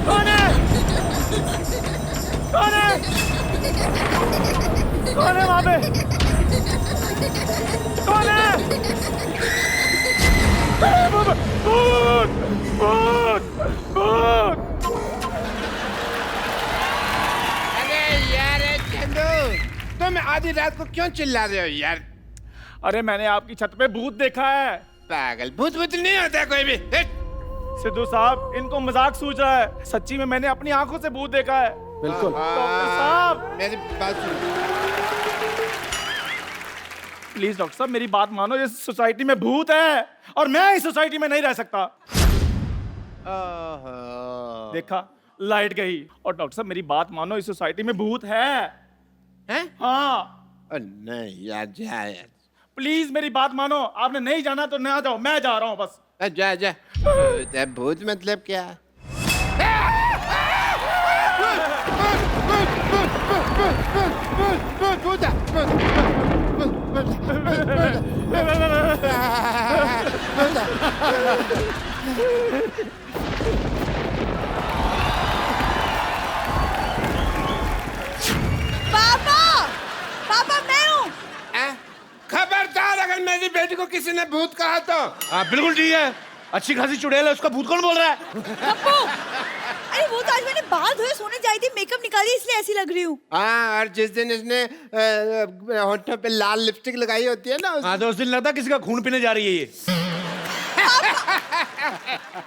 कौन है? कौन है? कौन है वहां पे? कौन है? भूत! भूत! भूत! अरे यार चंदू, तुम आधी रात को क्यों चिल्ला रहे हो यार? अरे मैंने आपकी छत पे भूत देखा है। पागल, भूत भूत नहीं होता कोई भी। सिद्धू साहब, इनको मजाक सूझ रहा है। सच्ची में मैंने अपनी आंखों से भूत देखा है। बिल्कुल। डॉक्टर साहब, मेरी बात सुनो। प्लीज डॉक्टर साहब, मेरी बात मानो। इस सोसाइटी में भूत है और मैं इस सोसाइटी में नहीं रह सकता। देखा, लाइट गई। और डॉक्टर साहब मेरी बात मानो, इस सोसाइटी में भूत है। हैं? हाँ, नहीं यार, जा यार। प्लीज मेरी बात मानो। आपने नहीं जाना तो ना जाओ, मैं जा रहा हूँ बस। जा जा। भूत मतलब क्या? पापा! पापा, मैं हूँ। खबरदार, अगर मेरी बेटी को किसी ने भूत कहा तो। हाँ बिल्कुल ठीक है। अच्छी खासी चुड़ैल है, उसका भूत कौन बोल रहा है? पप्पू! अरे वो तो आज मैंने बाल धोए सोने जाई थी, मेकअप निकाली इसलिए ऐसी लग रही हूँ। हाँ, और जिस दिन इसने होठों पे लाल लिपस्टिक लगाई होती है ना हाँ तो उस दिन लगता है किसी का खून पीने जा रही है ये।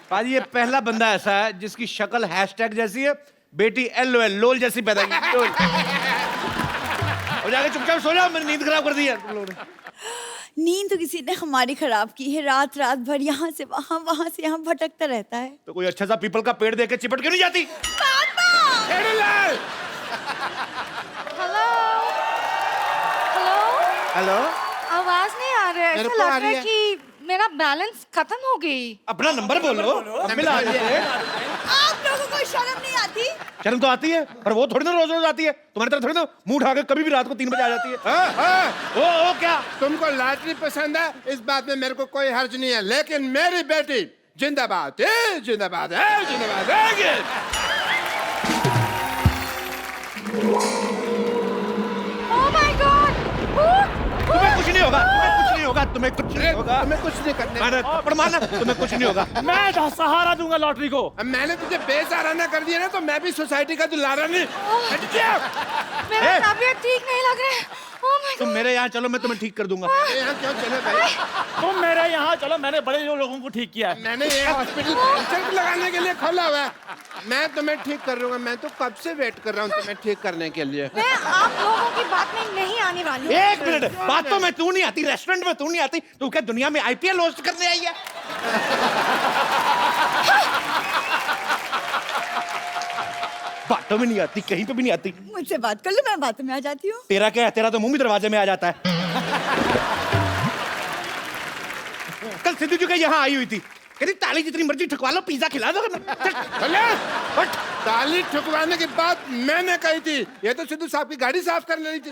पाजी, ये पहला बंदा ऐसा है जिसकी शक्ल हैशटैग जैसी है, बेटी LOL लोल जैसी पैदा की। लोल। और जाके चुपचाप सो जाओ, मेरी नींद खराब कर दी है तुम लोगों ने। नींद तो किसी ने हमारी खराब की है। रात रात भर यहाँ से वहाँ से यहाँ भटकता रहता है। तो कोई अच्छा सा पीपल का पेड़ देख के चिपट क्यों नहीं जाती? पापा! हेलो हेलो, हेलो, आवाज नहीं आ रहा है। मेरे ऐसा को आ लग रहा रही है कि मेरा बैलेंस खत्म हो गई। अपना नंबर बोलो। मिला है। आप लोगों को शर्म नहीं आती? शर्म तो आती है, पर वो थोड़ी ना रोज रोज आती है। तुम्हारी तरह थोड़ी ना मुंह उठा के कभी भी रात को 3 बजे आ जाती है। ओ क्या तुमको लॉटरी पसंद है, इस बात में मेरे को कोई हर्ज नहीं है, लेकिन मेरी बेटी जिंदाबाद है, जिंदाबाद है, जिंदाबाद है। Oh my God! तुम्हें कुछ नहीं होगा, तुम्हें कुछ नहीं होगा, तुम्हें कुछ नहीं होगा। तुम्हें कुछ नहीं करना। मैंने थप्पड़ मारना, तुम्हें कुछ नहीं होगा। मैं सहारा दूंगा लॉटरी को। अब मैंने तुझे बेसहारा कर दिया ना, तो मैं भी सोसाइटी का दुलारा नहीं। हट जा। मेरा तबीयत ठीक नहीं लग रहा है। ओह माय तुम गॉड! मेरे यहाँ चलो, मैं तुम्हें ठीक कर दूंगा। यहाँ क्यों चले भाई? तुम मेरे यहाँ चलो, मैंने बड़े लोगों को ठीक किया है। मैंने ये हॉस्पिटल पेशेंट लगाने के लिए खोला हुआ है। मैं तुम्हें ठीक कर दूंगा। मैं तो कब से वेट कर रहा हूँ तुम्हें ठीक करने के लिए। मैं आप लोगों की बात में नहीं आने वाली हूँ। एक मिनट, बात तो मैं तू नहीं आती, रेस्टोरेंट में तू नहीं आती, तू क्या दुनिया में IPL होस्ट करने आई है? बातों में नहीं आती, कहीं पे भी नहीं आती। मुझसे बात कर लो, मैं बातों में आ जाती हूँ। तेरा क्या है? तेरा तो मुंह भी दरवाजे में आ जाता है। कल सिद्धू जी के यहाँ आई हुई थी, कहती ताली जितनी मर्जी ठुकवा लो, पिज्जा खिला दो। ताली ठुकवाने की बात मैंने कही थी। ये तो सिद्धू साहब की गाड़ी साफ करने रही थी।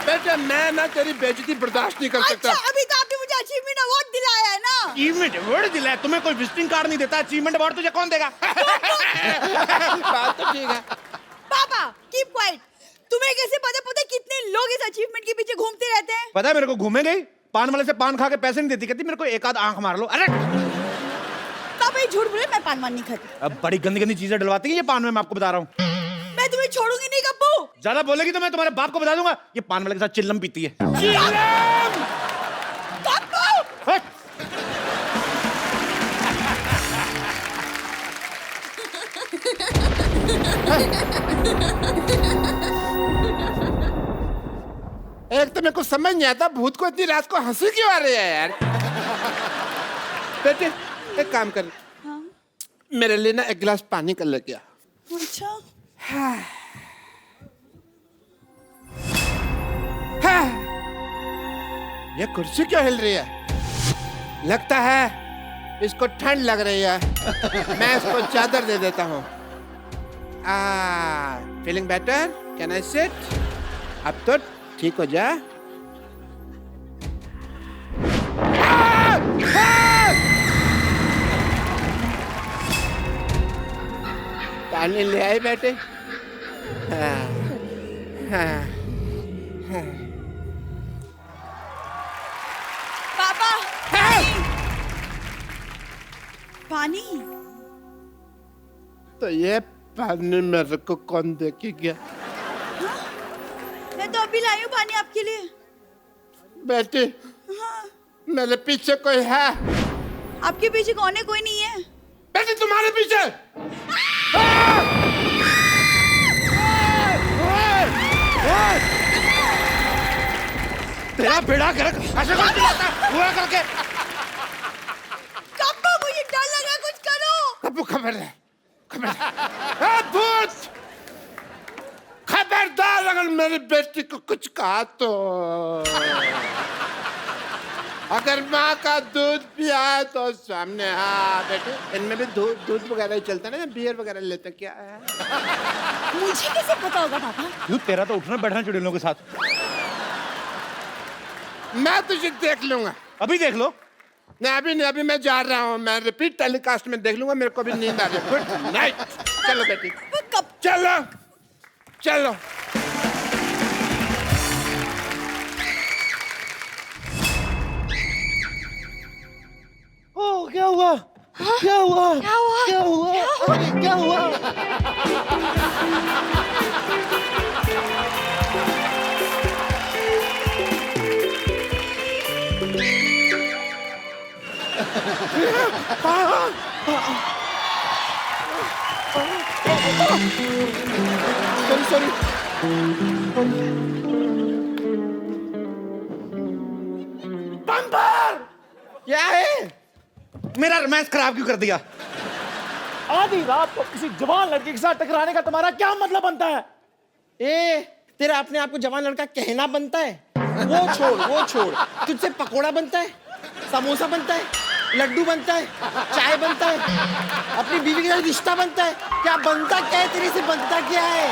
बेटे, मैं ना तेरी बेइज्जती बर्दाश्त नहीं कर सकता। अच्छा, अभी तो आपने मुझे अचीवमेंट अवार्ड दिलाया है ना? अचीवमेंट अवार्ड दिलाया? तुम्हें कोई विजिटिंग कार्ड नहीं देता? अचीवमेंट अवार्ड तुझे कौन देगा? बात तो ठीक है। पापा, कीप क्वाइट। तुम्हें कैसे पता कितने लोग इस अचीवमेंट के पीछे घूमते रहते हैं? पता है मेरे को, घूमे गई पान वाले से पान खा के पैसे नहीं देती, कहती मेरे को एक आध आंख मार लो। अरे पापा ये झूठ बोले, मैं पान मान नहीं खाती। अब बड़ी गंदी गंदी चीजें डलवाती है ये पान में, मैं आपको बता रहा हूँ। मैं तुम्हें छोड़ूंगी नहीं गप्पू। ज्यादा बोलेगी तो मैं तुम्हारे बाप को बता दूंगा, ये पान वाले के साथ चिल्लम पीती है। हट! एक तो मेरे को समझ नहीं आता, भूत को इतनी रात को हंसी क्यों आ रही है यार? बेटे, एक काम कर। हाँ? मेरे लिए ना एक गिलास पानी कर लेके आ। अच्छा। ये कुर्सी क्यों हिल रही है? लगता है इसको ठंड लग रही है। मैं इसको चादर दे देता हूँ। Feeling better? Can I sit? अब तो ठीक हो जा। पानी ले आए बेटे? हाँ, हाँ, हाँ। पापा पानी। तो ये पानी मेरे को कौन देके गया? मैं तो अभी लाई हूँ पानी आपके लिए। बेटी, मेरे पीछे कोई है? आपके पीछे कौन है? कोई नहीं है। बेटी तुम्हारे पीछे। तेरा बेड़ा गर्क ऐसे कर दिया हुआ करके। कप्पू मुझे डर लगा, कुछ करो। कप्पू खबरदार, खबरदार, भूत! खबरदार अगर मेरी बेटी को कुछ कहा तो अगर माँ का दूध पिया है तो सामने। हाँ बेटे, इनमें भी दूध वगैरह ही चलता है ना, बियर वगैरह लेते क्या है? मुझे कैसे पता होगा पापा? क्यों, तेरा तो उठना बैठना चुड़ैलों के साथ। मैं तुझे देख लूंगा। अभी देख लो। नहीं अभी नहीं, अभी मैं जा रहा हूँ, मैं रिपीट टेलीकास्ट में देख लूंगा। मेरे को भी नींद आ रही है। Good night. चलो बेटी, कब? चलो चलो। ओ क्या हुआ? क्या हुआ? क्या हुआ? क्या हुआ? क्या हुआ? सॉरी। बम्पर! क्या है? मेरा रोमांस खराब क्यों कर दिया? आधी रात को किसी जवान लड़की के साथ टकराने का तुम्हारा क्या मतलब बनता है? तेरा अपने आप को जवान लड़का कहना बनता है? वो छोड़, तुझसे पकोड़ा बनता है, समोसा बनता है, लड्डू बनता है, चाय बनता है, अपनी बीवी के साथ रिश्ता बनता है। क्या बनता क्या है तेरे से? बनता क्या है?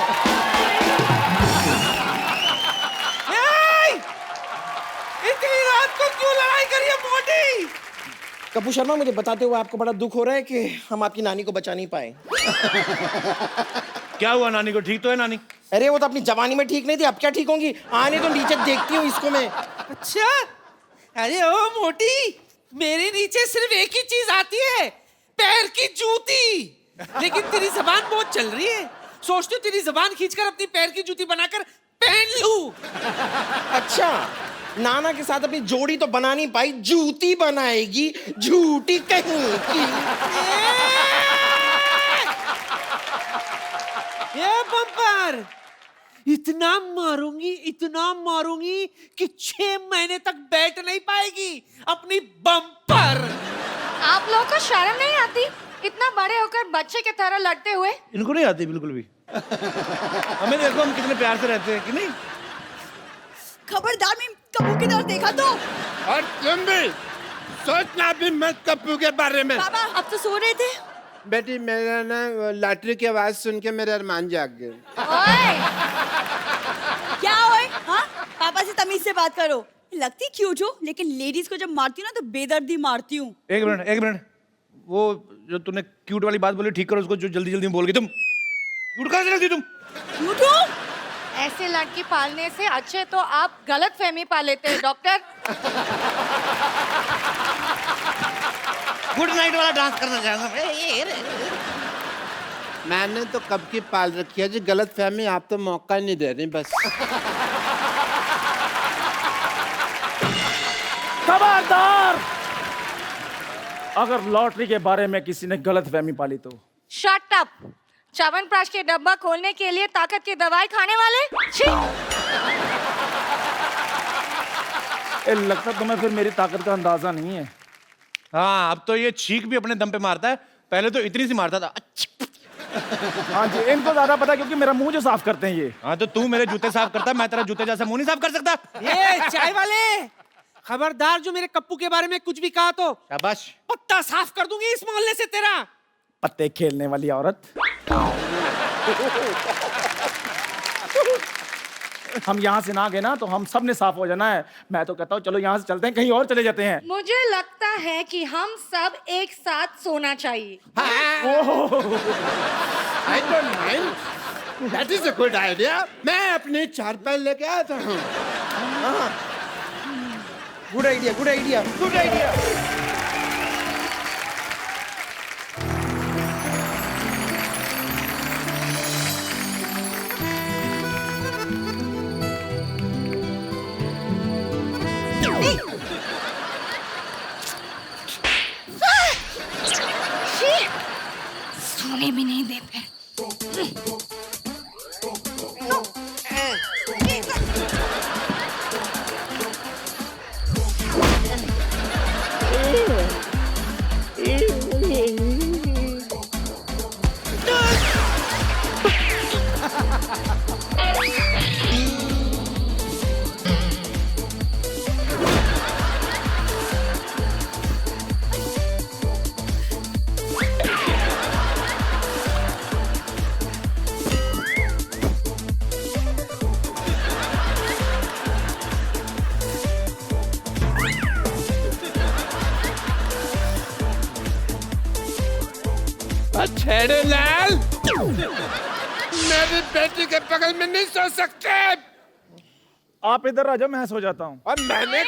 इतनी रात को क्यों लड़ाई करी है मोटी? कपूर शर्मा, मुझे बताते हुए आपको बड़ा दुख हो रहा है कि हम आपकी नानी को बचा नहीं पाए। क्या हुआ नानी को? ठीक तो है नानी? अरे वो तो अपनी जवानी में ठीक नहीं थी, अब क्या ठीक होंगी? आने तो नीचे देखती हूँ इसको मैं। अच्छा, अरे ओ मोटी, मेरे नीचे सिर्फ एक ही चीज आती है, पैर की जूती। लेकिन तेरी जबान बहुत चल रही है, सोचती हूँ तेरी जबान खींचकर अपनी पैर की जूती बनाकर पहन लूं। अच्छा, नाना के साथ अपनी जोड़ी तो बना नहीं पाई, जूती बनाएगी, झूठी कहीं की। ये बम्पर, इतना मारूंगी कि 6 महीने तक बैठ नहीं पाएगी अपनी बम्पर। आप लोगों को शर्म नहीं आती इतना बड़े होकर बच्चे की तरह लड़ते हुए? इनको नहीं आती बिल्कुल भी। हमें देखो हम कितने प्यार से रहते हैं कि नहीं? खबरदार, मैं कप्पू की तरफ देखा तो। और तुम भी सोचना भी मत कप्पू के बारे में। पापा अब तो सो रहे थे। बेटी, मेरा ना लॉटरी की आवाज सुन के मेरे अरमान जाग गए। ओए, क्या ओए? हाँ, पापा से तमीज से बात करो। लगती क्यूट हो, लेकिन लेडीज को जब मारती हूँ ना तो बेदर्दी मारती हूँ। एक मिनट, वो जो तूने क्यूट वाली बात बोली ठीक करो उसको, जो जल्दी जल्दी में बोल गई तुम। क्यूट कहाँ से लगती तुम? क्यूट हो? ऐसे लड़की पालने से अच्छे तो आप गलत फहमी पा लेते हैं डॉक्टर। गुड नाइट वाला डांस करना चाहूंगा। मैंने तो कब की पाल रखी है जी गलत फहमी, आप तो मौका ही नहीं दे रही बस। खबरदार! अगर लॉटरी के बारे में किसी ने गलत फहमी पाली तो। Shut up! च्यवनप्राश के डब्बा खोलने के लिए ताकत की दवाई खाने वाले? छी! लगता तुम्हें फिर मेरी ताकत का अंदाजा नहीं है। हाँ, अब तो ये छींक भी अपने दम पे मारता है, पहले तो इतनी सी मारता था। हाँ जी, इनको ज्यादा पता क्योंकि मेरा मुंह जो साफ करते हैं ये। हाँ तो तू मेरे जूते साफ करता, मैं तेरा जूते जैसा मुंह नहीं साफ कर सकता। ये चाय वाले, खबरदार जो मेरे कप्पू के बारे में कुछ भी कहा तो शाबाश। पत्ता साफ कर दूंगी इस मोहल्ले से तेरा। पत्ते खेलने वाली औरत। हम यहाँ से ना गए ना तो हम सब ने साफ हो जाना है। मैं तो कहता हूँ चलो यहाँ से चलते हैं, कहीं और चले जाते हैं। मुझे लगता है कि हम सब एक साथ सोना चाहिए। I don't mind. That is a good idea. मैं अपने चारपाई लेके आता हूँ. Good idea, good idea, good idea. सोने भी नहीं देते. छेड़े लाल, मेरी बेटी के बगल में नहीं सो सकते. आप इधर आ जाओ, मैं सो जाता हूँ. और मैंने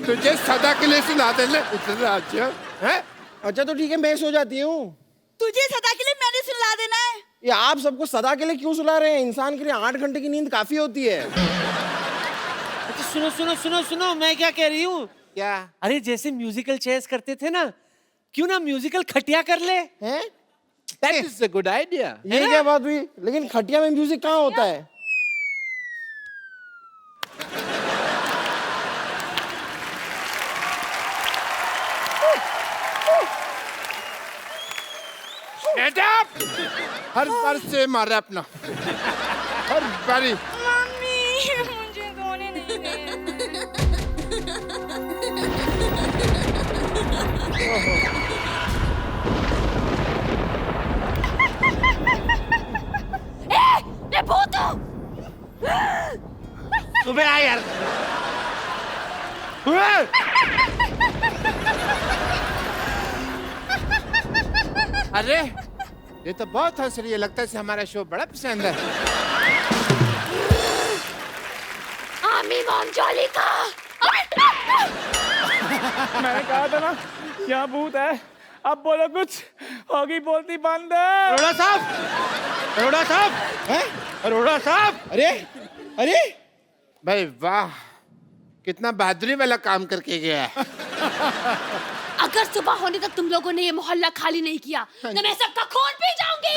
तुझे सदा के लिए सुना देने इधर आ जाओ. हैं? अच्छा तो ठीक है, मैं सो जाती हूँ. तुझे सदा के लिए मैंने सुला देना है. ये आप सबको सदा के लिए क्यों सुला रहे हैं? इंसान के लिए 8 घंटे की नींद काफी होती है. अच्छा सुनो सुनो सुनो सुनो, मैं क्या कह रही हूँ. क्या? अरे जैसे म्यूजिकल चेयर्स करते थे ना, क्यों ना म्यूजिकल खटिया कर ले. हैं? That is a good idea. ये क्या बात हुई? लेकिन खटिया में म्यूजिक कहाँ होता है? Shut up! हर बार से मारा अपना. हर बारी. मम्मी मुझे सोने नहीं दे. मैं भूत हूँ. सुबह आ यार. अरे ये तो बहुत हंस रही है. लगता है इसे हमारा शो बड़ा पसंद है. आमी मॉम जॉली का. मैंने कहा था ना, यहाँ भूत है. अब बोलो कुछ. होगी बोलती बंद. अरोड़ा साहब, अरोड़ा साहब, हैं? अरोड़ा साहब. अरे अरे भाई वाह, कितना बहादुरी वाला काम करके गया है. अगर सुबह होने तक तुम लोगों ने ये मोहल्ला खाली नहीं किया तो मैं सबका खून पी जाऊंगी.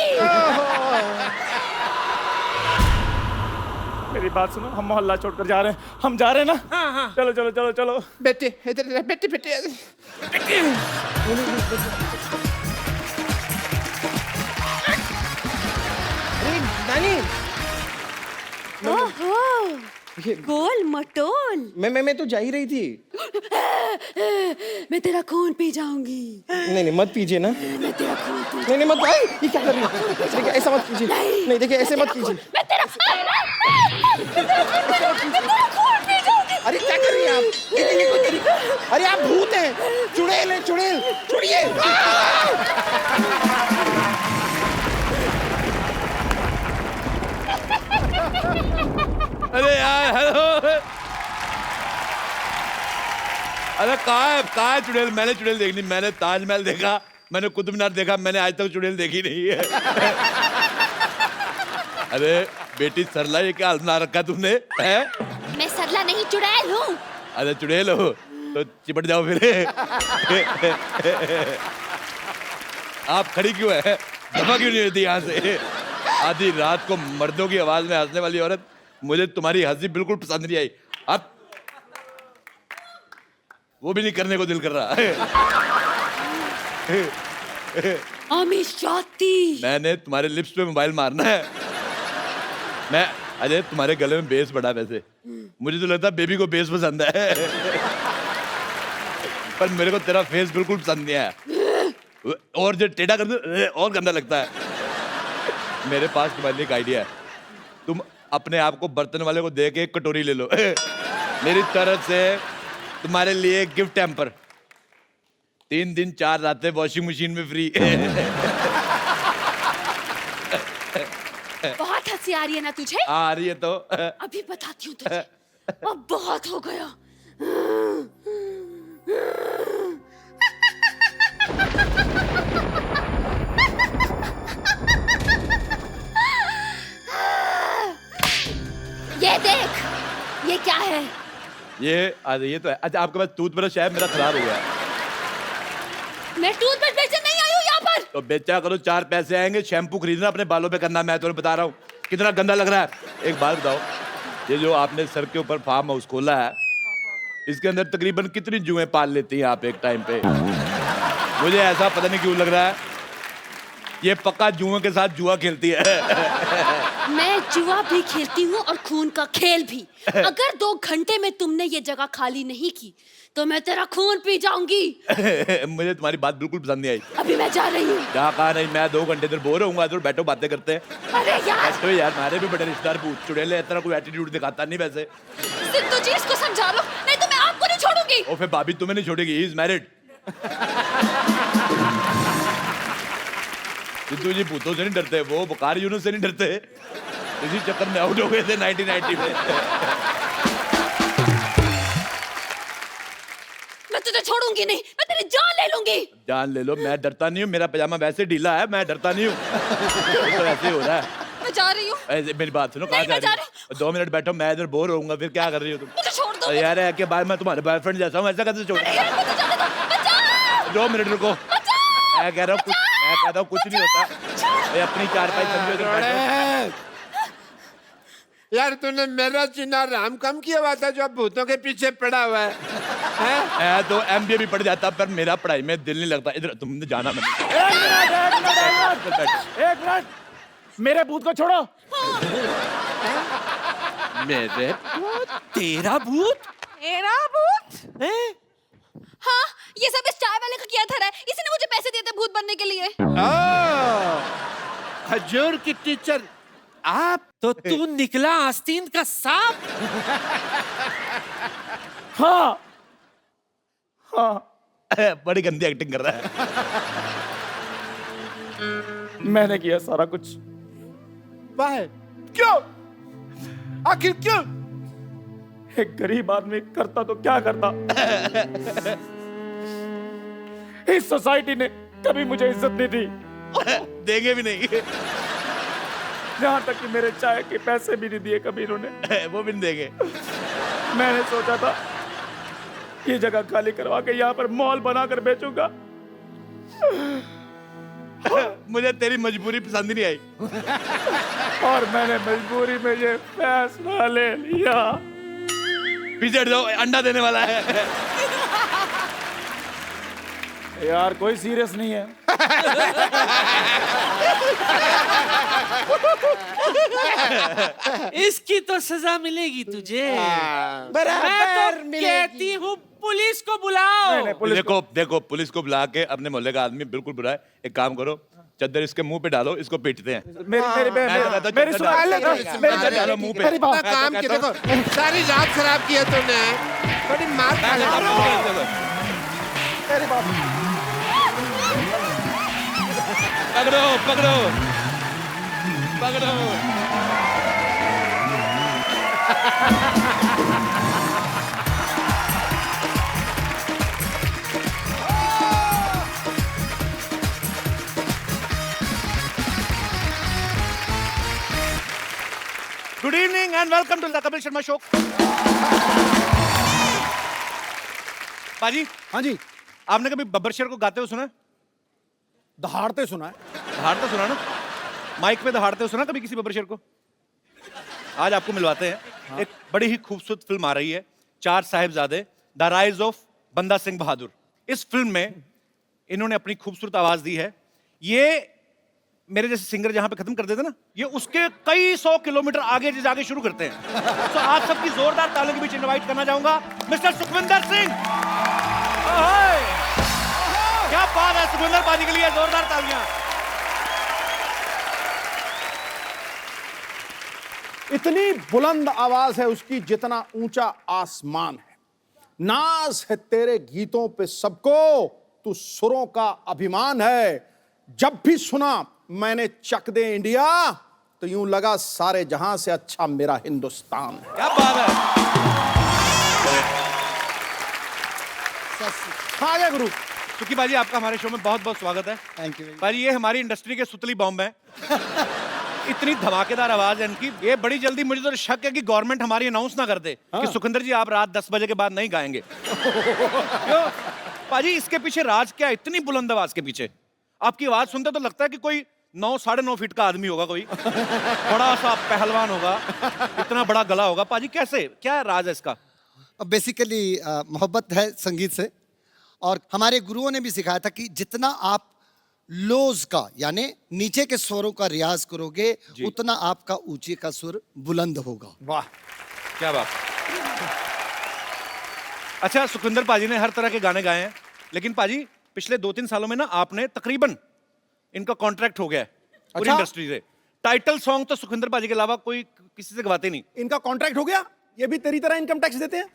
मेरी बात सुनो, हम मोहल्ला छोड़कर जा रहे हैं. हम जा रहे हैं ना. हाँ हाँ. चलो चलो चलो चलो. बेटे इधर बेटे बेटे. अरे नानी, ओहो, गोल मटोल. मैं तो जा ही रही थी. मैं तेरा खून पी जाऊंगी. नहीं नहीं मत पीजिए ना. मैं तेरा खून पी. नहीं नहीं मत. आई, ये क्या कर रही है? देखिए ऐसा मत कीजिए. नहीं देखिए ऐसे मत कीजिए. मैं तेरा खून पी जाऊंगी. अरे क्या कर रही हैं आप? ये कोई तरीका? अरे आप भूत हैं. चुड़ैल है, चुड़ैल. छोड़िए. अरे यार हेलो. अरे कहाँ है चुड़ैल? मैंने चुड़ैल देखनी. मैंने ताजमहल देखा, मैंने कुतुब मीनार देखा, मैंने आज तक चुड़ैल देखी नहीं है. अरे बेटी सरला, ये क्या बना रखा तुमने है? मैं सरला नहीं चुड़ैल हूँ. अरे चुड़ैल हो तो चिपट जाओ फिर. आप खड़ी क्यों है? दफा क्यों नहीं होती यहाँ से? आधी रात को मर्दों की आवाज में हंसने वाली औरत. मुझे तुम्हारी हंसी बिल्कुल पसंद नहीं आई. अब वो भी नहीं करने को दिल कर रहा है. मैंने तुम्हारे लिप्स पे मोबाइल मारना है. मैं अजय तुम्हारे गले में बेस बड़ा. वैसे मुझे तो लगता है बेबी को बेस पसंद है, पर मेरे को तेरा फेस बिल्कुल पसंद नहीं आया. और जो टेढ़ा कर दो और गंदा लगता है. मेरे पास तुम्हारे लिए एक आइडिया है. तुम अपने आप को बर्तन वाले को दे के एक कटोरी ले लो. मेरी तरफ से तुम्हारे लिए गिफ्ट हैम्पर. 3 दिन 4 रातें वॉशिंग मशीन में फ्री. बहुत हंसी आ रही है ना तुझे? आ रही है तो अभी बताती हूँ तुझे। अब बहुत हो गया। ये देख, ये क्या है? ये तो है। अच्छा आपके पास टूथब्रश है? मेरा खराब हो गया। मैं टूथब्रश बेचने नहीं आई हूँ यहाँ पर। तो बेचा करो, 4 पैसे आएंगे। शैम्पू खरीदना अपने बालों पे करना, मैं तुम्हें बता रहा हूँ। कितना गंदा लग रहा है। एक बात बताओ, ये जो आपने सर के ऊपर फार्म हाउस खोला है, इसके अंदर तकरीबन कितनी जुएं पाल लेती हैं आप एक टाइम पे? मुझे ऐसा पता नहीं क्यों लग रहा है ये पक्का जुओं के साथ जुआ खेलती है। मैं जुआ भी खेलती हूँ और खून का खेल भी। अगर 2 घंटे में तुमने ये जगह खाली नहीं की तो मैं तेरा खून पी जाऊंगी। मुझे तुम्हारी बात बिल्कुल पसंद नहीं आई। अभी मैं जा रही हूँ। क्या कहा? नहीं, मैं 2 घंटे इधर बोर होऊंगा, तो बैठो बातें करते हैं। अरे यार, तो यार हमारे भी बड़े रिश्तेदार भूत चुड़ैले, इतना कोई एटीट्यूड दिखाता नहीं वैसे। सिद्धू जी इसको समझा लो, नहीं तो मैं आपको नहीं छोड़ूंगी। और फिर भाभी तुम्हें नहीं छोड़ेगी, ही इज मैरिड। सिद्धू जी भूतों से नहीं डरते, वो बुखार यूनुस से नहीं डरते। इसी चक्कर में आउट हो गए थे 1990 में। मैं तुझे छोड़ूंगी नहीं, मैं तेरी जान ले लूंगी। जान ले लो, मैं डरता नहीं हूँ। मेरा पजामा वैसे ढीला है, मैं डरता नहीं हूँ। तो ऐसे ही हो रहा है। मैं जा रही हूँ। ऐसे मेरी बात सुनो, कहाँ नहीं, मैं जा रही हो? 2 मिनट बैठो, मैं इधर बोर होऊंगा, फिर क्या कर रही हो तुम? मुझे छोड़ दो। यार है कि बाद मैं तुम्हारे बॉयफ्रेंड जैसा हूँ, ऐसा कैसे छोड़? अरे यार, मुझे जाने दो। बचाओ! 2 मिनट रुको। मैं कह रहा हूँ कुछ नहीं होता। मैं अपनी चारपाई समझो इधर बैठो। यार तूने मेरा चिन्ह राम कम किया हुआ था जो अब भूतों के पीछे पड़ा हुआ है, हैं? मैं तो MBA भी पढ़ जाता, पर मेरा पढ़ाई में दिल नहीं लगता। इधर तुमने जाना मैंने। एक मिनट, मेरे भूत को छोड़ो। मेरे तेरा भूत? मेरा भूत? हाँ, ये सब इस चाय वाले का किया था रे। इसी ने मुझे पैसे दिए थे भूत बनने के लिए। हजूर की टीचर आप? तो तू निकला आस्तीन का सांप? हाँ हाँ, बड़ी गंदी एक्टिंग कर रहा है। मैंने किया सारा कुछ। वाह, क्यों? आखिर क्यों? एक गरीब आदमी करता तो क्या करता। इस सोसाइटी ने कभी मुझे इज्जत नहीं दी, देंगे भी नहीं। जहां तक कि मेरे चाय के पैसे भी नहीं दिए कभी इन्होंने। वो भी नहीं देंगे। मैंने सोचा था ये जगह खाली करवा के यहाँ पर मॉल बनाकर बेचूंगा। मुझे तेरी मजबूरी पसंद नहीं आई, और मैंने मजबूरी में ये फैसला ले लिया। पीछे हट जाओ, अंडा देने वाला है। यार कोई सीरियस नहीं है। इसकी तो सजा मिलेगी तुझे। मैं बराबर तो मिलेगी। कहती हूँ पुलिस को बुलाओ। नहीं, पुलिस को- देखो पुलिस को बुला के अपने मोहल्ले का आदमी बिल्कुल बुरा है। एक काम करो, चद्दर इसके मुंह पे डालो, इसको पीटते हैं। मेरी सुनो, चद्दर डालो मुंह पे। मेरी बात- इतना काम किया, देखो सारी रात खराब की है तूने, बड़ी मार खा ले। पकड़ो पकड़ो पकड़ो। Good evening and welcome to the Kapil Sharma show. पाजी, हाँ जी, आपने कभी बब्बर शेर को गाते हुए सुना? दहाड़ते सुना है। दहाड़ते सुना ना? माइक पे दहाड़ते हुए सुना कभी किसी बब्बर शेर को? आज आपको मिलवाते हैं। हाँ। एक बड़ी ही खूबसूरत फिल्म आ रही है, 4 साहिबजादे, द राइज ऑफ बंदा सिंह बहादुर। इस फिल्म में इन्होंने अपनी खूबसूरत आवाज दी है। ये मेरे जैसे सिंगर जहां पे खत्म कर देते ना, ये उसके कई 100 किलोमीटर आगे जाके शुरू करते हैं। तो आप सबकी जोरदार तालियों के बीच इनवाइट करना चाहूंगा मिस्टर सुखविंदर सिंह। क्या बात है, सुखविंदर पाजी के लिए जोरदार तालियां। इतनी बुलंद आवाज है उसकी जितना ऊंचा आसमान है। नाज है तेरे गीतों पे सबको, तू सुरों का अभिमान है। जब भी सुना मैंने चक दे इंडिया, तो यूं लगा सारे जहां से अच्छा मेरा हिंदुस्तान है। क्या बात है। आ गया गुरु। सुखी बाजी, आपका हमारे शो में बहुत बहुत स्वागत है। Thank you. बाजी, ये हमारी इंडस्ट्री के सुतली बॉम्ब है। इतनी धमाकेदार आवाज है इनकी, ये बड़ी जल्दी, मुझे तो शक है कि गवर्नमेंट हमारी अनाउंस ना कर दे कि सुखिंदर जी आप रात 10 बजे के बाद नहीं गाएंगे। क्यों बाजी, इसके पीछे राज क्या है इतनी बुलंद आवाज के पीछे? आपकी आवाज सुनते तो लगता है कि कोई 9 साढ़े 9 फीट का आदमी होगा, कोई बड़ा सा पहलवान होगा, इतना बड़ा गला होगा। पाजी कैसे, क्या राज है इसका? बेसिकली मोहब्बत है संगीत से, और हमारे गुरुओं ने भी सिखाया था कि जितना आप लोज का यानी नीचे के स्वरों का रियाज करोगे उतना आपका ऊंचे का सुर बुलंद होगा। वाह, क्या बात। अच्छा, सुखविंदर पाजी ने हर तरह के गाने गाए हैं, लेकिन पाजी पिछले 2-3 सालों में ना आपने तकरीबन इनका कॉन्ट्रैक्ट हो गया है पूरी इंडस्ट्री से। टाइटल सॉन्ग तो सुखविंदर पाजी के अलावा कोई किसी से गवाते नहीं। इनका कॉन्ट्रैक्ट हो गया? ये भी तेरी तरह इनकम टैक्स देते हैं?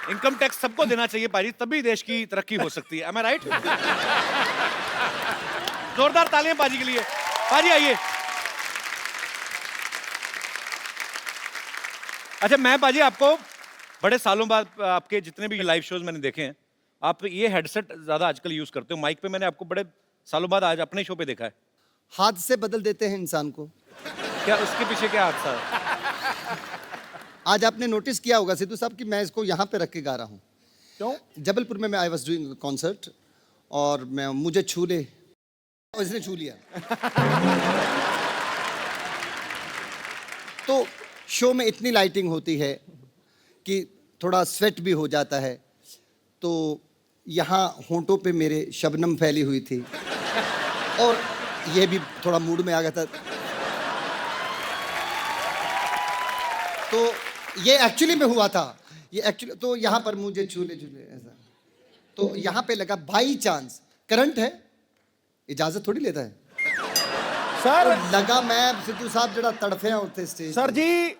इनकम टैक्स सबको देना चाहिए पाजी, तभी देश की तरक्की हो सकती है। Am I right? जोरदार तालियां पाजी के लिए। पाजी आइए। अच्छा, मैं पाजी आपको बड़े सालों बाद, आपके जितने भी लाइव शोज मैंने देखे हैं, आप ये हेडसेट ज्यादा आजकल यूज करते हो। माइक पे मैंने आपको बड़े सालों बाद आज अपने शो पे देखा है। हाथ से बदल देते हैं इंसान को। क्या उसके पीछे क्या हादसा है? आज आपने नोटिस किया होगा सिद्धू साहब कि मैं इसको यहाँ पे रख के गा रहा हूँ। क्यों? जबलपुर में मैं आई वॉज डूइंग कॉन्सर्ट और मैं मुझे छू ले और इसने छू लिया। तो शो में इतनी लाइटिंग होती है कि थोड़ा स्वेट भी हो जाता है, तो यहाँ होंठों पे मेरे शबनम फैली हुई थी और ये भी थोड़ा मूड में आ गया था। तो ये एक्चुअली में हुआ था, ये एक्चुअली तो यहाँ पर मुझे झूले झूले ऐसा, तो यहाँ पे लगा बाई चांस करंट है, इजाजत थोड़ी लेता है सर। तो लगा मैं सिद्धू साहब जरा तड़फे हैं उठते स्टेज। सर जी,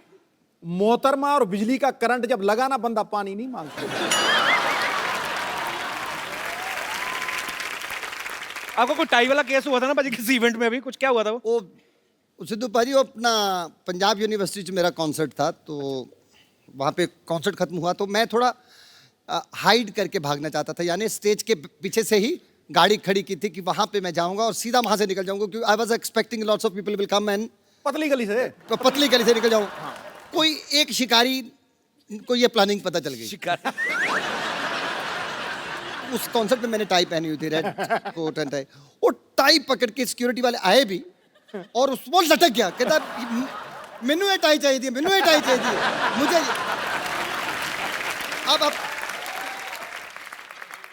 मोहतरमा और बिजली का करंट जब लगा ना, बंदा पानी नहीं मांगता। आपको कोई टाई वाला केस हुआ था ना पाजी किसी इवेंट में? अभी कुछ क्या हुआ था? वो सिद्धू पाजी, वो अपना पंजाब यूनिवर्सिटी में मेरा कॉन्सर्ट था, तो वहाँ पे कॉन्सर्ट खत्म हुआ तो मैं थोड़ा हाइड करके भागना चाहता था, यानी स्टेज के पीछे से ही गाड़ी खड़ी की थी कि वहाँ पे मैं जाऊँगा और सीधा वहाँ से निकल जाऊँगा, क्योंकि I was expecting lots of people will come and पतली गली से, तो पतली गली से निकल जाऊँ। कोई एक शिकारी को ये प्लानिंग पता चल गई। उस कॉन्सर्ट में मैंने टाई पहनी हुई थी, रेड कोट एंड टाई। वो टाई पकड़ के सिक्योरिटी वाले आए भी और उस वो लटक गया, कहता मैनू ये टाई चाहिए थी, मैनू ये टाई चाहिए थी मुझे। अब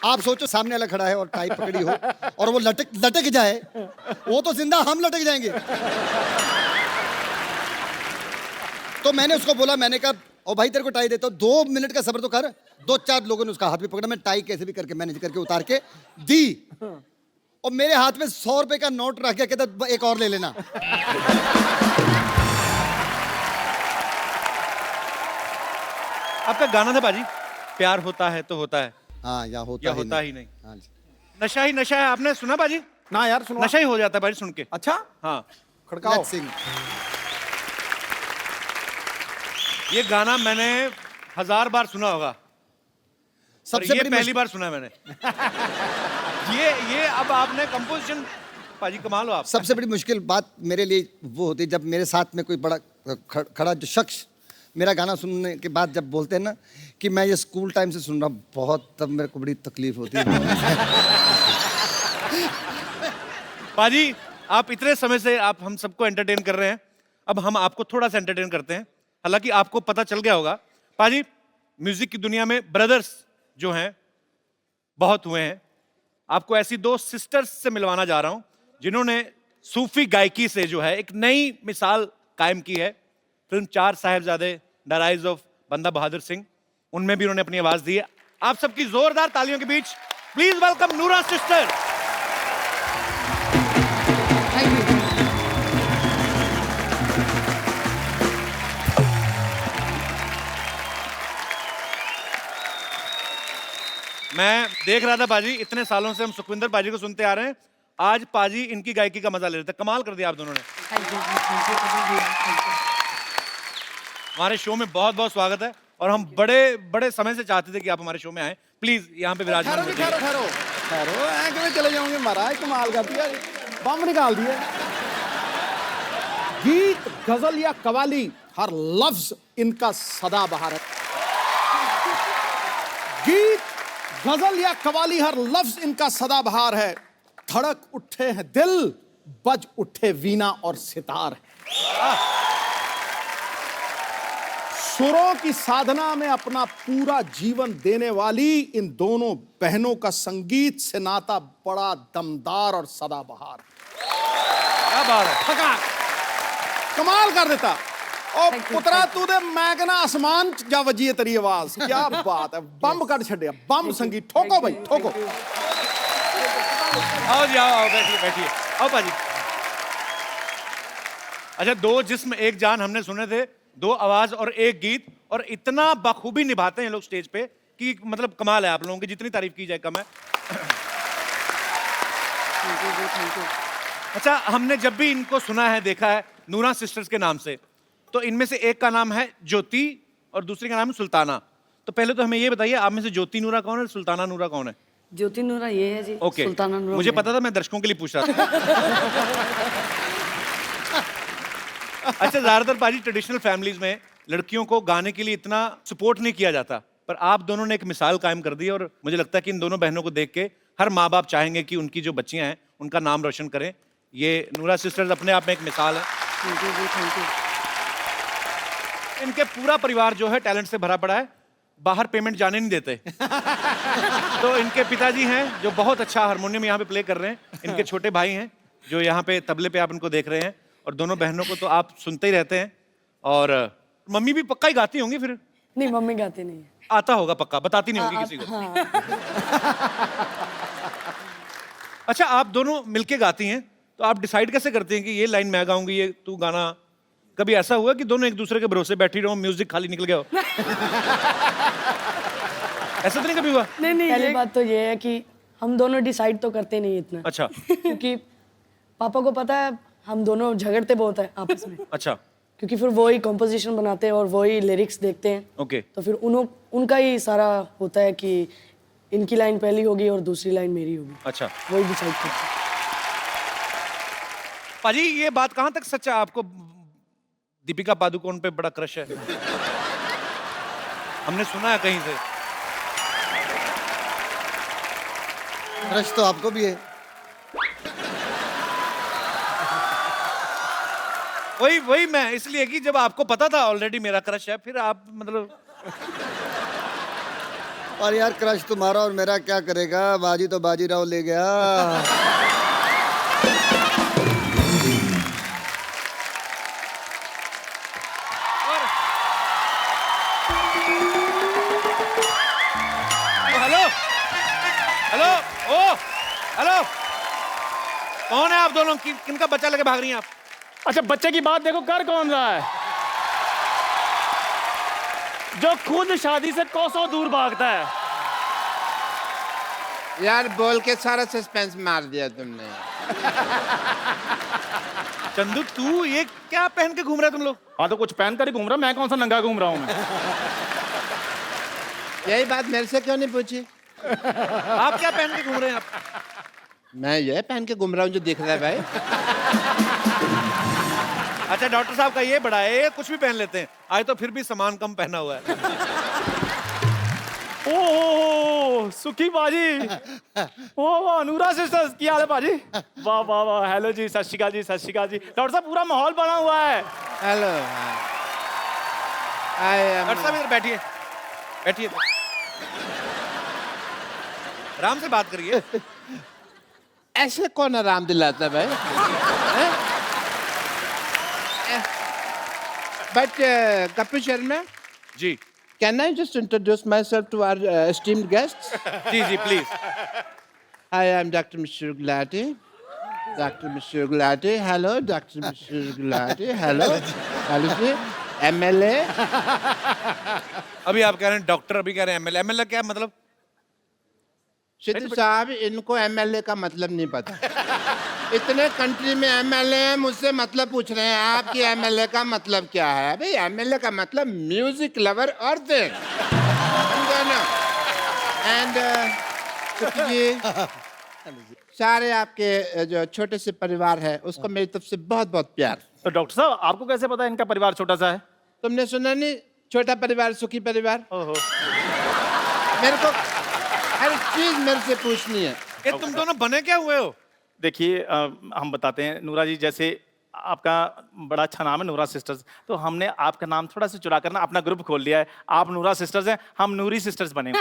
आप सोचो सामने वाला खड़ा है और टाई पकड़ी हो और वो लटक जाए, वो तो जिंदा, हम लटक जाएंगे। तो मैंने उसको बोला, मैंने कहा ओ भाई तेरे को टाई देता हूँ, 2 मिनट का सब्र तो कर। 2-4 लोगों ने उसका हाथ भी पकड़ा, मैं टाई कैसे भी करके मैनेज करके उतार के दी और मेरे हाथ में 100 रुपए का नोट रख गया, कहता एक और ले लेना। आपका गाना था बाजी, प्यार होता है तो होता है, हाँ, या होता ही नहीं। हाँ जी। नशा ही नशा है, आपने सुना बाजी? ना यार, सुनो। नशा ही हो जाता है बाजी सुन के। अच्छा, हाँ, खड़काओ। Let's sing। ये गाना मैंने 1000 बार सुना होगा, सबसे ये बड़ी पहली बार सुना है मैंने। ये अब आपने कंपोजिशन, पाजी कमाल हो आप। सबसे बड़ी मुश्किल बात मेरे लिए वो होती है जब मेरे साथ में कोई बड़ा खड़ा जो शख्स मेरा गाना सुनने के बाद जब बोलते हैं ना कि मैं ये स्कूल टाइम से सुन रहा हूँ बहुत, तब मेरे को बड़ी तकलीफ होती है। पाजी, आप इतने समय से आप हम सबको एंटरटेन कर रहे हैं, अब हम आपको थोड़ा सा एंटरटेन करते हैं। हालांकि आपको पता चल गया होगा पाजी, म्यूजिक की दुनिया में ब्रदर्स जो हैं बहुत हुए हैं। आपको ऐसी 2 सिस्टर्स से मिलवाना जा रहा हूं जिन्होंने सूफी गायकी से जो है एक नई मिसाल कायम की है। Film 4 Sahibzade, the rise of बंदा बहादुर सिंह, उनमें भी उन्होंने अपनी आवाज दी है। आप सबकी जोरदार तालियों के बीच प्लीज वेलकम नूरा सिस्टर। Thank you. मैं देख रहा था पाजी, इतने सालों से हम सुखविंदर पाजी को सुनते आ रहे हैं, आज पाजी इनकी गायकी का मजा ले रहे थे। कमाल कर दिया आप दोनों ने। हमारे शो में बहुत बहुत स्वागत है और हम बड़े बड़े समय से चाहते थे कि आप हमारे शो में आए। प्लीज यहाँ पे विराजमान ठहरो होइए। ठहरो ठहरो ठहरो, ऐ किਵੇਂ चले जाओगे महाराज, कमाल कर दिया, बम निकाल दिए। गीत, गजल या कवाली, हर लफ्ज इनका सदाबहार है। गीत, गजल या कवाली, हर लफ्ज इनका सदाबहार है। धड़क उठे हैं दिल, बज उठे वीणा और सितार है। सुरों की साधना में अपना पूरा जीवन देने वाली इन दोनों बहनों का संगीत से नाता बड़ा दमदार और सदाबहार है। क्या बात है। ठका कमाल कर देता। और पुत्रा तू दे मैं कहना आसमान च जा वजी है तेरी आवाज, क्या बात है, बम कट छड़िया, बम संगीत। ठोको भाई ठोको। आओ जी आओ, बैठिए बैठिए, आओ पाजी। अच्छा, दो जिस्म एक जान हमने सुने थे, दो आवाज और एक गीत, और इतना बखूबी निभाते हैं लोग स्टेज पे कि मतलब कमाल है। आप लोगों की जितनी तारीफ की जाए कम है। अच्छा, हमने जब भी इनको सुना है, देखा है नूरा सिस्टर्स के नाम से, तो इनमें से एक का नाम है ज्योति और दूसरी का नाम है सुल्ताना। तो पहले तो हमें ये बताइए, आप में से ज्योति नूरा कौन है, सुल्ताना नूरा कौन है? ज्योति नूरा ये है जी। ओके, सुल्ताना नूरा मुझे मैं। पता था, मैं दर्शकों के लिए पूछ रहा था। अच्छा, ज्यादातर पाजी ट्रेडिशनल फैमिलीज में लड़कियों को गाने के लिए इतना सपोर्ट नहीं किया जाता, पर आप दोनों ने एक मिसाल कायम कर दी और मुझे लगता है कि इन दोनों बहनों को देख के हर माँ बाप चाहेंगे कि उनकी जो बच्चियां हैं उनका नाम रोशन करें। ये नूरा सिस्टर्स अपने आप में एक मिसाल है। थैंक यू जी, थैंक यू। इनके पूरा परिवार जो है टैलेंट से भरा पड़ा है, बाहर पेमेंट जाने नहीं देते। तो इनके पिताजी हैं जो बहुत अच्छा हारमोनियम यहाँ पे प्ले कर रहे हैं, इनके छोटे भाई हैं जो यहाँ पे तबले पे आप इनको देख रहे हैं, और दोनों बहनों को तो आप सुनते ही रहते हैं। और मम्मी भी पक्का ही गाती होंगी फिर? नहीं, मम्मी गाती नहीं है। आता होगा पक्का, बताती नहीं होगी किसी को। अच्छा, आप दोनों मिलके गाती हैं, तो आप डिसाइड कैसे करते हैं कि ये लाइन मैं गाऊंगी, ये तू गाना? कभी ऐसा हुआ कि दोनों एक दूसरे के भरोसे बैठी रहो, म्यूजिक खाली निकल गया हो? ऐसा तो नहीं कभी हुआ? नहीं, पहली बात तो ये है कि हम दोनों डिसाइड तो करते नहीं इतना। अच्छा। क्योंकि पापा को पता है हम दोनों झगड़ते बहुत है आपस में। अच्छा, क्योंकि फिर वो ही कॉम्पोजिशन बनाते हैं और वो ही लिरिक्स देखते हैं। ओके। तो फिर उनका ही सारा होता है कि इनकी लाइन पहली होगी और दूसरी लाइन मेरी होगी। अच्छा, वही डिसाइड करते हैं। पाजी ये बात कहाँ तक सच है, आपको दीपिका पादुकोण पे बड़ा क्रश है? हमने सुना है कहीं से। क्रश तो आपको भी है। वही मैं इसलिए कि जब आपको पता था ऑलरेडी मेरा क्रश है, फिर आप मतलब। और यार क्रश तुम्हारा और मेरा क्या करेगा, बाजी तो बाजीराव ले गया। हेलो हेलो, ओ हेलो, कौन है आप दोनों? किनका बच्चा लेके भाग रही हैं आप? अच्छा, बच्चे की बात देखो, कर कौन रहा है? जो खुद शादी से कोसों दूर भागता है। यार बोल के सारा सस्पेंस मार दिया तुमने। चंदू, तू ये क्या पहन के घूम रहे तुम लोग? हाँ, तो कुछ पहन कर ही घूम रहा, मैं कौन सा नंगा घूम रहा हूँ मैं? यही बात मेरे से क्यों नहीं पूछी? आप क्या पहन के घूम रहे हैं आप? मैं ये पहन के घूम रहा हूँ जो दिख रहा है भाई। अच्छा, डॉक्टर साहब का ये बड़ा है, ये कुछ भी पहन लेते हैं। आज तो फिर भी सामान कम पहना हुआ है। ओह सुखी बाजी, वाह नूरा सिस्टर्स, क्या हाल है बाजी? वाह वाह वाह, हेलो जी, सत श्री अकाल जी, सत श्री अकाल जी। डॉक्टर साहब, पूरा माहौल बना हुआ है। हेलो, डॉक्टर साहब इधर बैठिए, बैठिए, आराम से बात करिए। ऐसे कौन आराम दिलाता है भाई? But Kapil Sharma ji, can I just introduce myself to our esteemed guests? जी जी, please. Hi, I'm Dr. Mr. Gulati. Dr. Mr. Gulati. Hello, Dr. Mr. Gulati. Hello. Hello, ji. MLA. अभी आप कह रहे हैं डॉक्टर, अभी कह रहे हैं एमएलए। एमएलए क्या मतलब? सिद्धू साहब, इनको एमएलए का मतलब नहीं पता। इतने कंट्री में एमएलए हैं, मुझसे मतलब पूछ रहे हैं आपकी एमएलए का मतलब क्या है? भाई एमएलए का मतलब म्यूजिक लवर और देन, समझे ना? एंड जी, सारे आपके जो छोटे से परिवार है उसको मेरी तरफ से बहुत बहुत प्यार। तो डॉक्टर साहब आपको कैसे पता है इनका परिवार छोटा सा है? तुमने सुना नहीं, छोटा परिवार सुखी परिवार? ओहो। मेरे को हर चीज मेरे से पूछनी है। ये तुम दोनों बने क्या हुए हो? देखिए हम बताते हैं नूरा जी, जैसे आपका बड़ा अच्छा नाम है नूरा सिस्टर्स, तो हमने आपका नाम थोड़ा सा चुरा कर ना अपना ग्रुप खोल लिया है। आप नूरा सिस्टर्स हैं, हम नूरी सिस्टर्स बने।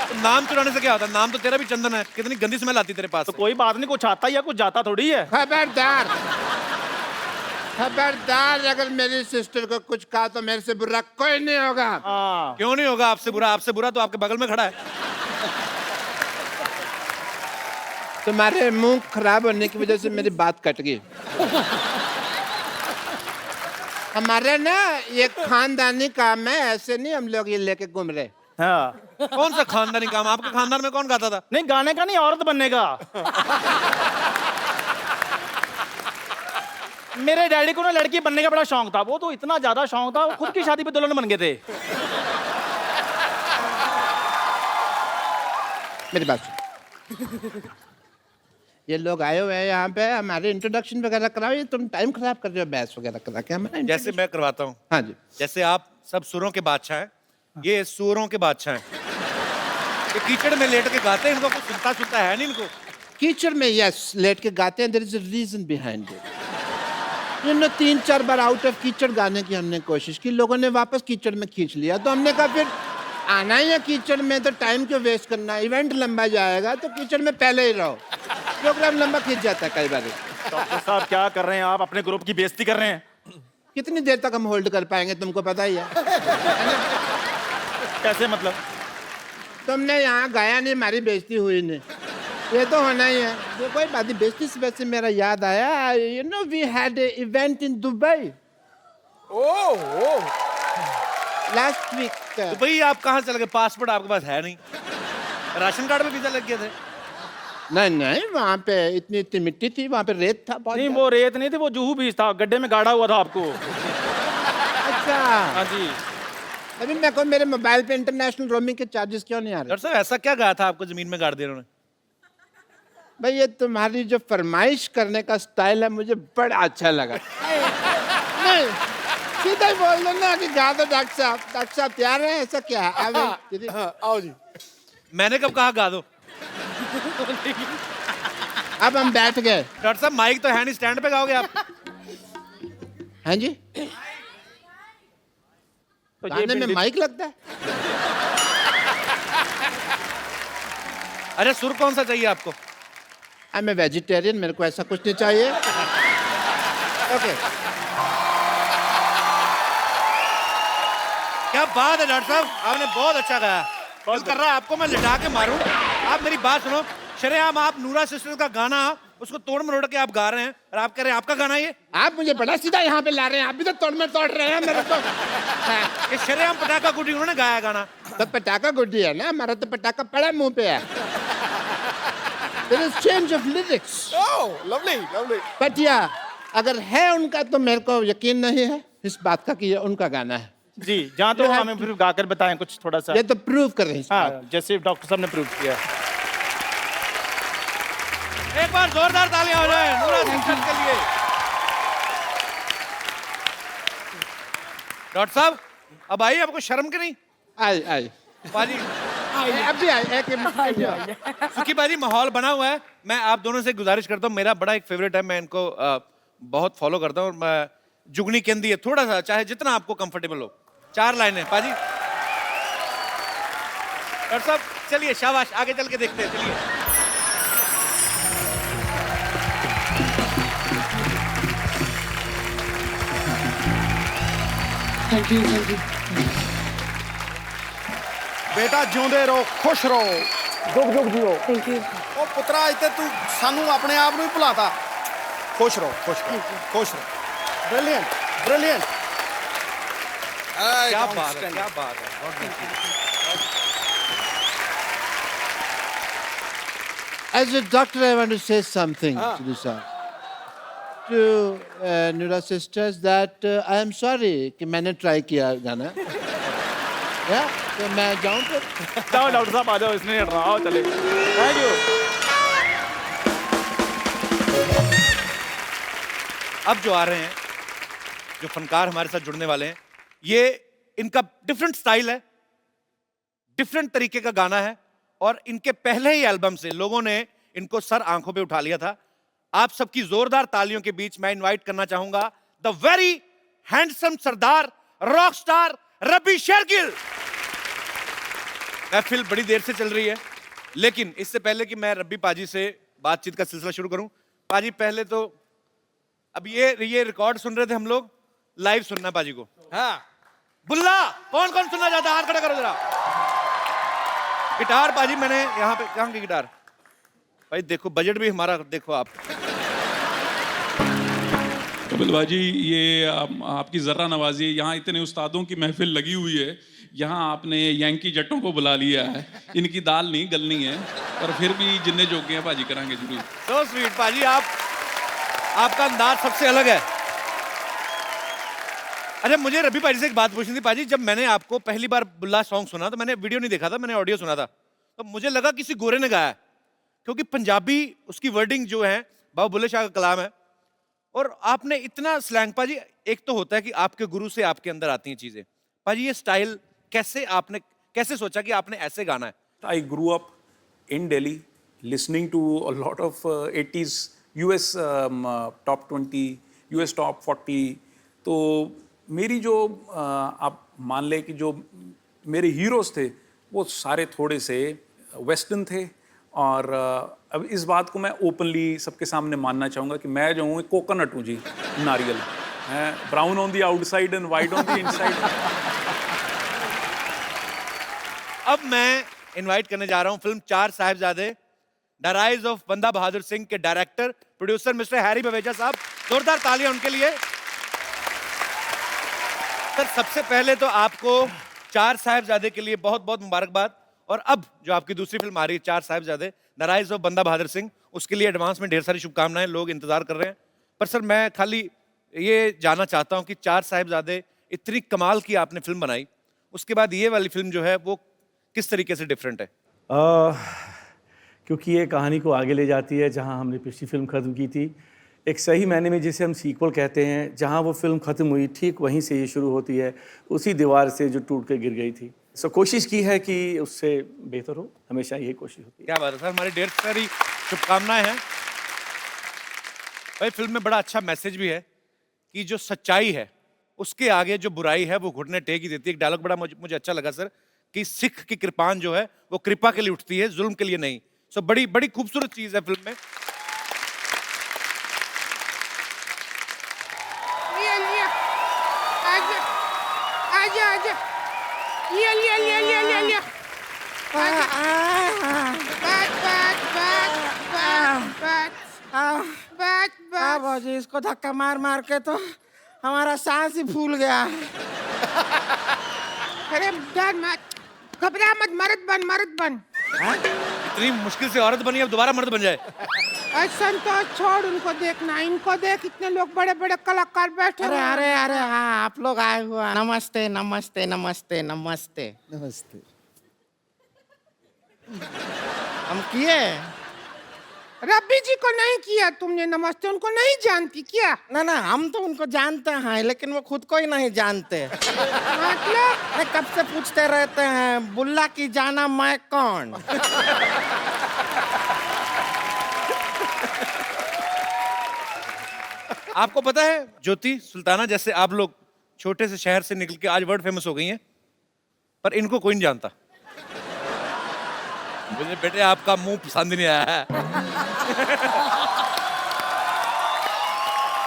तो नाम चुराने से क्या होता है? नाम तो तेरा भी चंदन है, कितनी गंदी स्मेल आती तेरे पास तो से। कोई बात नहीं, कुछ आता या कुछ जाता थोड़ी है। खबरदार, खबरदार, अगर मेरी सिस्टर को कुछ कहा तो मेरे से बुरा कोई नहीं होगा। हाँ। क्यों नहीं होगा आपसे बुरा? आपसे बुरा तो आपके बगल में खड़ा है। तुम्हारे मुंह खराब होने की वजह से मेरी बात कट गई। हमारे ना ये खानदानी काम है, ऐसे नहीं हम लोग ये लेके घूम रहे। हाँ। कौन सा खानदानी काम? आपके खानदान में कौन गाता था? नहीं, गाने का नहीं, औरत बनने का। मेरे डैडी को ना लड़की बनने का बड़ा शौक था, वो तो इतना ज्यादा शौक था वो खुद की शादी पे दुल्हन बन गए थे। मेरी बात सुन। ये लोग आए हुए हैं यहाँ पे, हमारे इंट्रोडक्शन वगैरह कराओ। ये तुम टाइम खराब कर रहे हो बहस वगैरह करा के हमारा। जैसे मैं करवाता हूँ। हाँ जी। जैसे आप सब सुरों के बादशाह हैं, ये सुरों के बादशाह हैं। ये कीचड़ में लेट के गाते हैं, इनको कुछ सुनता है नहीं इनको। कीचड़ में यस लेट के गाते हैं, there is a reason behind it. You know 3-4 बार आउट ऑफ कीचड़ गाने की हमने कोशिश की, लोगों ने वापस कीचड़ में खींच लिया, तो हमने कहा फिर आना ही है कीचड़ में तो टाइम क्यों वेस्ट करना, इवेंट लंबा जाएगा तो कीचड़ में पहले ही रहो, प्रोग्राम लंबा खींच जाता है कई बार। डॉक्टर साहब क्या कर रहे हैं आप? अपने ग्रुप की बेइज्जती कर रहे हैं। कितनी देर तक हम होल्ड कर पाएंगे तुमको पता ही है। कैसे मतलब? तुमने यहाँ गाया नहीं, हमारी बेइज्जती हुई नहीं, ये तो होना ही है। जो कोई बात नहीं, बेइज्जती से वैसे मेरा याद आया, you know we had a event in Dubai last week. तो भाई आप कहाँ चले गए? पासपोर्ट आपके पास है नहीं, राशन कार्ड में वीजा लग गए थे। नहीं नहीं, वहाँ पे इतनी इतनी मिट्टी थी, वहाँ पे रेत था बहुत। नहीं वो रेत नहीं थी, वो जुहू बीज था, गड्ढे में गाड़ा हुआ था आपको। अच्छा हाँ जी। अभी मेरे को मेरे मोबाइल पे इंटरनेशनल रोमिंग के चार्जेस क्यों नहीं आ रहे? डॉक्टर साहब ऐसा क्या गाया था आपको जमीन में गाड़ दिया उन्होंने? भाई ये तुम्हारी जो फरमाइश करने का स्टाइल है मुझे बड़ा अच्छा लगा। नहीं सीधा ही बोल दो ना कि गा दो डॉक्टर साहब। डॉक्टर साहब तैयार हैं? ऐसा क्या है? आओ जी। मैंने कब कहा गा दो? अब हम बैठ गए। डॉक्टर साहब माइक तो है नहीं, स्टैंड पे गाओगे आप? हाँ जी, तो गाने में माइक लगता है? अरे सुर कौन सा चाहिए आपको? आई एम ए वेजिटेरियन, मेरे को ऐसा कुछ नहीं चाहिए। ओके क्या बात है डॉक्टर साहब, आपने बहुत अच्छा गाया। दिल कर रहा है आपको मैं लिटा के मारूं। आप मेरी बात सुनो, शरेआम आप नूरा सिस्टर्स का गाना उसको तोड़ मरोड़ के आप गा रहे हैं और आप कह रहे हैं आपका गाना ये? आप मुझे बड़ा सीधा यहाँ पे ला रहे हैं, आप भी तो तोड़ में तोड़ रहे हैं मेरे को। ये शरेआम पटाखा गुड्डी उन्होंने गाया गाना। तो पटाखा गुड्डी है ना, हमारा तो पटाखा पड़ा मुंह पे है। There is change of lyrics. Oh, lovely, lovely. But yeah, अगर है उनका तो मेरे को यकीन नहीं है इस बात का कि ये उनका गाना है। जी, जहाँ तो हमें फिर गाकर बताएं कुछ थोड़ा सा। ये तो प्रूव कर रहे हैं। हाँ, जैसे डॉक्टर साहब ने प्रूव किया। एक बार जोरदार तालियां हो जाए नूरा सिस्टर्स के लिए। डॉक्टर साहब अब आइए, आपको शर्म की नहीं? आई बाजी अभी आई एक सुखी बाजी, माहौल बना हुआ है। मैं आप दोनों से गुजारिश करता हूँ, मेरा बड़ा एक फेवरेट है, मैं इनको बहुत फॉलो करता हूँ और मैं जुगनी केंद्री है, थोड़ा सा चाहे जितना आपको कंफर्टेबल हो। 4 लाइनें पाजी। डॉक्टर साहब चलिए, शाबाश, आगे चल के देखते हैं, चलिए। Thank you thank you. बेटा ਜਿਉਂਦੇ ਰਹੋ, ਖੁਸ਼ ਰਹੋ। जुग जुग जियो। Thank you. ਉਹ ਪੁੱਤਰਾ ਇੱਥੇ ਤੂੰ ਸਾਨੂੰ ਆਪਣੇ ਆਪ ਨੂੰ ਹੀ ਭੁਲਾਤਾ। ਖੁਸ਼ ਰਹੋ, ਖੁਸ਼ ਰਹੋ, ਖੁਸ਼ ਰਹੋ। Brilliant, brilliant. क्या बात है, क्या बात है। As a doctor, I want to say something to this to Nura sisters that I am sorry कि मैंने try किया गाना. Yeah, तो मैं जाऊँ फिर. जाओ डॉक्टर साहब आ जाओ, इसने नहीं हटना, आओ चले. Thank you. अब जो आ रहे हैं, जो फनकार हमारे साथ जुड़ने वाले हैं, ये इनका डिफरेंट स्टाइल है, डिफरेंट तरीके का गाना है, और इनके पहले ही एल्बम से लोगों ने इनको सर आंखों पे उठा लिया था. आप सबकी जोरदार तालियों के बीच मैं इनवाइट करना चाहूंगा the very handsome Sardar rock star Rabbi Shergill. महफिल बड़ी देर से चल रही है, लेकिन इससे पहले कि मैं रब्बी पाजी से बातचीत का सिलसिला शुरू करूं, पाजी पहले तो अब ये रिकॉर्ड सुन रहे थे हम लोग, लाइव सुनना पाजी को. हाँ बुल्ला, कौन कौन सुनना चाहता है हाथ खड़ा करो जरा. गिटार पाजी मैंने यहाँ पे, कहाँ की गिटार भाई, देखो बजट भी हमारा देखो आप. कपिल भाजी, ये आपकी जर्रा नवाजी, यहाँ इतने उस्तादों की महफिल लगी हुई है, यहाँ आपने यांकी जट्टों को बुला लिया है. इनकी दाल नहीं गलनी है, पर फिर भी जिन्ने जोगे हैं भाजी करांगे जरूर. So sweet पाजी, आपका अंदाज सबसे अलग है. अच्छा, मुझे रबी पाजी से एक बात पूछनी थी पाजी. जब मैंने आपको पहली बार बुल्ला सॉन्ग सुना तो मैंने वीडियो नहीं देखा था, मैंने ऑडियो सुना था, तो मुझे लगा किसी गोरे ने गाया है, क्योंकि पंजाबी उसकी वर्डिंग जो है बाबा बुल्ले शाह का कलाम है, और आपने इतना स्लैंग. पाजी एक तो होता है कि आपके गुरु से आपके अंदर आती हैं चीजें. पाजी ये स्टाइल कैसे सोचा कि आपने ऐसे गाना है? I grew up in Delhi listening to a lot of 80s US top 20, US top 40. तो मेरी जो आप मान ले कि जो मेरे हीरोज थे वो सारे थोड़े से वेस्टर्न थे. और अब इस बात को मैं ओपनली सबके सामने मानना चाहूँगा कि मैं जो हूँ कोकोनट हूँ जी, नारियल. Brown on the outside and white on the inside. अब मैं इनवाइट करने जा रहा हूं फिल्म चार साहिबजादे द राइज ऑफ बंदा बहादुर सिंह के director producer mister Harry Baweja साहब. जोरदार तालियां उनके लिए. सर सबसे पहले तो आपको चार साहिबजादे के लिए बहुत बहुत मुबारकबाद. और अब जो आपकी दूसरी फिल्म आ रही है चार साहिबजादे द राइज ऑफ बंदा बहादुर सिंह, उसके लिए एडवांस में ढेर सारी शुभकामनाएं, लोग इंतजार कर रहे हैं. पर सर मैं खाली ये जानना चाहता हूं कि चार साहिबजादे इतनी कमाल की आपने फिल्म बनाई, उसके बाद ये वाली फिल्म जो है वो किस तरीके से डिफरेंट है? क्योंकि ये कहानी को आगे ले जाती है जहां हमने पिछली फिल्म ख़त्म की थी. एक सही मायने में जिसे हम सीक्वल कहते हैं, जहां वो फिल्म ख़त्म हुई ठीक वहीं से ये शुरू होती है, उसी दीवार से जो टूट के गिर गई थी. सो कोशिश की है कि उससे बेहतर हो, हमेशा यही कोशिश होती है. क्या बात है सर, हमारी ढेर सारी शुभकामनाएं हैं. भाई फिल्म में बड़ा अच्छा मैसेज भी है कि जो सच्चाई है उसके आगे जो बुराई है वो घुटने टेक ही देती है. एक डायलॉग बड़ा मुझे अच्छा लगा सर, कि सिख की कृपान जो है वो कृपा के लिए उठती है, जुल्म के लिए नहीं. सो बड़ी बड़ी खूबसूरत चीज है फिल्म में. आजा आजा, ये बात बाजी, इसको धक्का मार मार के तो हमारा सांस ही फूल गया. अरे डर मत, घबरा मत, मर्द बन. इतनी मुश्किल से औरत बनी, अब दोबारा मर्द बन जाए. संतोष छोड़, उनको देखना, इनको देख, इतने लोग बड़े बड़े कलाकार बैठे. अरे हाँ, आप लोग आए हुए. नमस्ते नमस्ते नमस्ते नमस्ते नमस्ते. हम किए, रब्बी जी को नहीं किया तुमने नमस्ते, उनको नहीं जानती क्या? ना हम तो उनको जानते हैं, लेकिन वो खुद को ही नहीं जानते. मतलब कब से पूछते रहते हैं बुल्ला की जाना मैं कौन. आपको पता है ज्योति सुल्ताना जैसे आप लोग छोटे से शहर से निकल के आज वर्ल्ड फेमस हो गई हैं, पर इनको कोई नहीं जानता. मुझे बेटे आपका मुंह पसंद नहीं आया है.